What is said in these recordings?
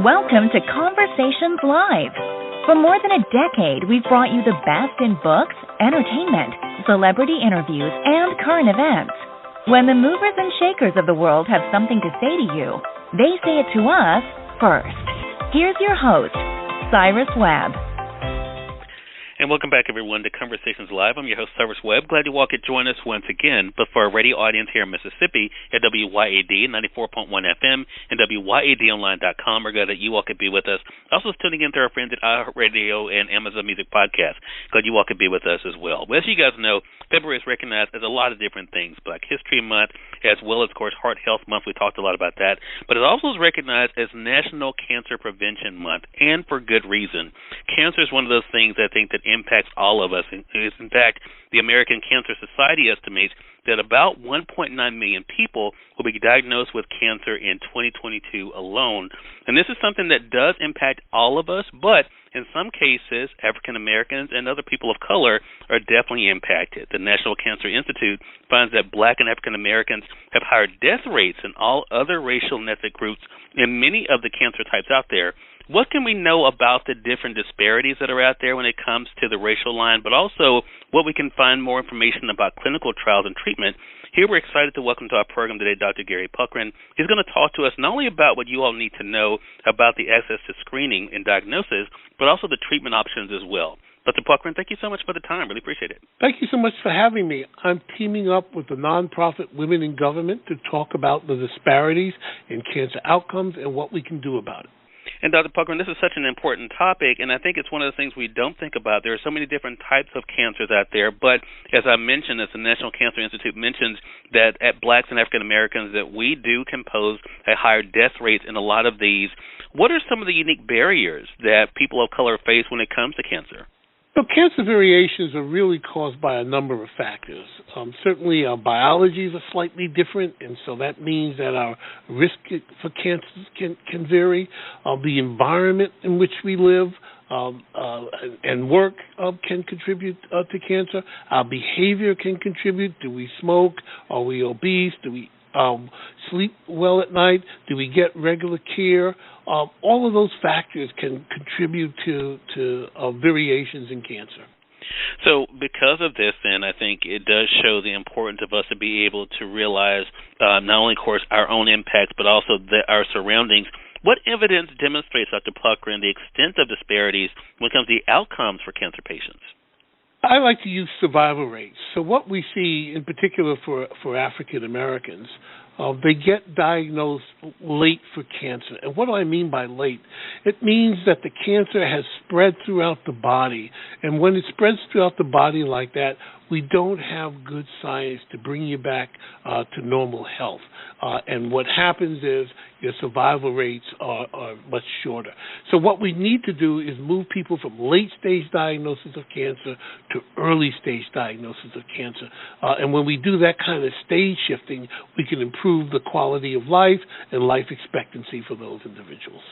Welcome to Conversations Live. For more than a decade, we've brought you the best in books, entertainment, celebrity interviews, and current events. When the movers and shakers of the world have something to say to you, they say it to us first. Here's your host, Cyrus Webb. And welcome back, everyone, to Conversations Live. I'm your host, Cyrus Webb. Glad you all could join us once again. But for our radio audience here in Mississippi at WYAD 94.1 FM and WYADonline.com, we're glad that you all could be with us. Also tuning in to our friends at iHeartRadio and Amazon Music Podcast. Glad you all could be with us as well. Well, as you guys know, February is recognized as a lot of different things. Black History Month, as well as, of course, Heart Health Month. We talked a lot about that. But it also is recognized as National Cancer Prevention Month, and for good reason. Cancer is one of those things I think that impacts all of us. In fact, the American Cancer Society estimates that about 1.9 million people will be diagnosed with cancer in 2022 alone. And this is something that does impact all of us, but in some cases, African Americans and other people of color are definitely impacted. The National Cancer Institute finds that Black and African Americans have higher death rates than all other racial and ethnic groups in many of the cancer types out there. What can we know about the different disparities that are out there when it comes to the racial line, but also what we can find more information about clinical trials and treatment? Here we're excited to welcome to our program today Dr. Gary Puckrein. He's going to talk to us not only about what you all need to know about the access to screening and diagnosis, but also the treatment options as well. Dr. Puckrein, thank you so much for the time. Really appreciate it. Thank you so much for having me. I'm teaming up with the nonprofit Women in Government to talk about the disparities in cancer outcomes and what we can do about it. And Dr. Puckrein, this is such an important topic, and I think it's one of the things we don't think about. There are so many different types of cancers out there, but as I mentioned, as the National Cancer Institute mentions, that at Blacks and African Americans that we do compose a higher death rate in a lot of these. What are some of the unique barriers that people of color face when it comes to cancer? So cancer variations are really caused by a number of factors. Certainly our biologies are slightly different, and so that means that our risk for cancers can vary. The environment in which we live and work can contribute to cancer. Our behavior can contribute. Do we smoke? Are we obese? Do we sleep well at night? Do we get regular care? All of those factors can contribute to variations in cancer. So because of this, then, I think it does show the importance of us to be able to realize not only, of course, our own impacts, but also our surroundings. What evidence demonstrates, Dr. Puckrein, the extent of disparities when it comes to the outcomes for cancer patients? I like to use survival rates. So what we see, in particular for African Americans, they get diagnosed late for cancer. And what do I mean by late? It means that the cancer has spread throughout the body. And when it spreads throughout the body like that, we don't have good science to bring you back to normal health. And what happens is your survival rates are much shorter. So what we need to do is move people from late-stage diagnosis of cancer to early-stage diagnosis of cancer. And when we do that kind of stage shifting, we can improve the quality of life and life expectancy for those individuals.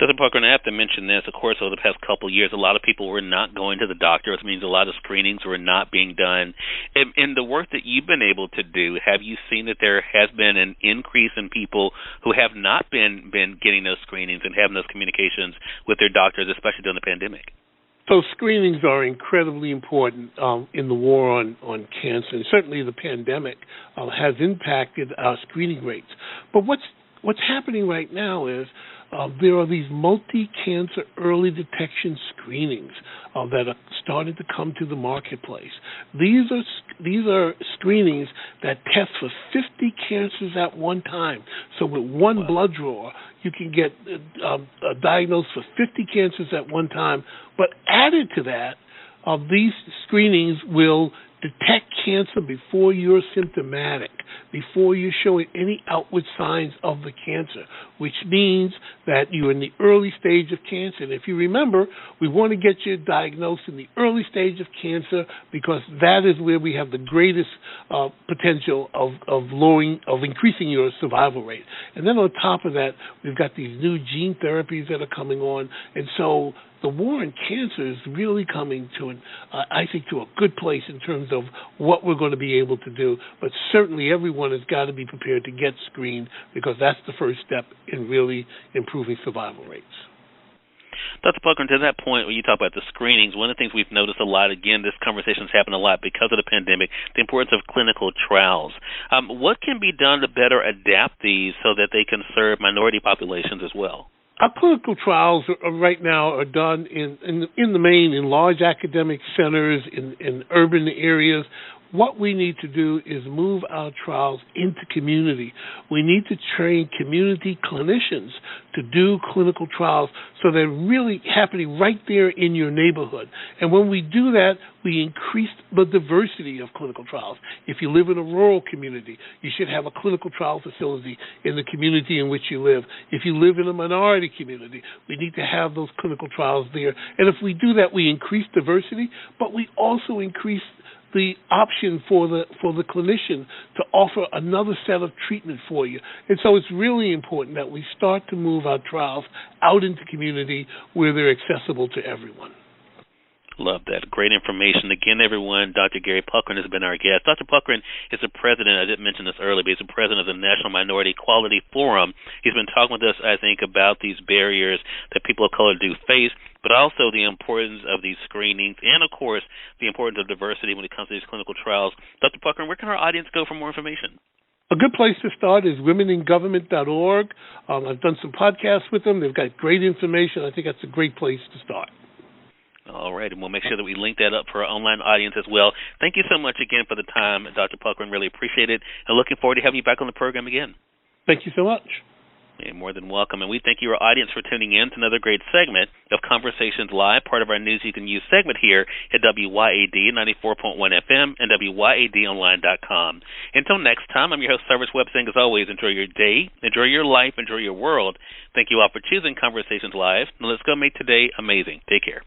Dr. Puckrein, I have to mention this. Of course, over the past couple of years, a lot of people were not going to the doctor. It means a lot of screenings were not being done. In the work that you've been able to do, have you seen that there has been an increase in people who have not been getting those screenings and having those communications with their doctors, especially during the pandemic? So screenings are incredibly important in the war on cancer, and certainly the pandemic has impacted our screening rates. But what's happening right now is there are these multi-cancer early detection screenings that are starting to come to the marketplace. These are screenings that test for 50 cancers at one time. So with one blood draw, you can get diagnosed for 50 cancers at one time. But added to that, these screenings will detect cancer before you're symptomatic, before you're showing any outward signs of the cancer, which means that you're in the early stage of cancer. And if you remember, we want to get you diagnosed in the early stage of cancer because that is where we have the greatest potential of increasing your survival rate. And then on top of that, we've got these new gene therapies that are coming on. And so the war on cancer is really coming to I think to a good place in terms of what we're going to be able to do. But certainly everyone has got to be prepared to get screened because that's the first step in really improving survival rates. Dr. Puckrein, to that point, when you talk about the screenings, one of the things we've noticed a lot, again, this conversation's happened a lot because of the pandemic, the importance of clinical trials. What can be done to better adapt these so that they can serve minority populations as well? Our clinical trials right now are done in the main in large academic centers, in urban areas. What we need to do is move our trials into community. We need to train community clinicians to do clinical trials so they're really happening right there in your neighborhood. And when we do that, we increase the diversity of clinical trials. If you live in a rural community, you should have a clinical trial facility in the community in which you live. If you live in a minority community, we need to have those clinical trials there. And if we do that, we increase diversity, but we also increase the option for the clinician to offer another set of treatment for you. And so it's really important that we start to move our trials out into community where they're accessible to everyone. Love that. Great information. Again, everyone, Dr. Gary Puckrein has been our guest. Dr. Puckrein is the president, I didn't mention this earlier, but he's the president of the National Minority Quality Forum. He's been talking with us, I think, about these barriers that people of color do face, but also the importance of these screenings and, of course, the importance of diversity when it comes to these clinical trials. Dr. Puckrein, where can our audience go for more information? A good place to start is womeningovernment.org. I've done some podcasts with them. They've got great information. I think that's a great place to start. All right, and we'll make sure that we link that up for our online audience as well. Thank you so much again for the time, Dr. Puckrein. Really appreciate it, and looking forward to having you back on the program again. Thank you so much. You're more than welcome, and we thank you, our audience, for tuning in to another great segment of Conversations Live, part of our News You Can Use segment here at WYAD 94.1 FM and WYADonline.com. Until next time, I'm your host, Cyrus Webb, saying, as always, enjoy your day, enjoy your life, enjoy your world. Thank you all for choosing Conversations Live. Now let's go make today amazing. Take care.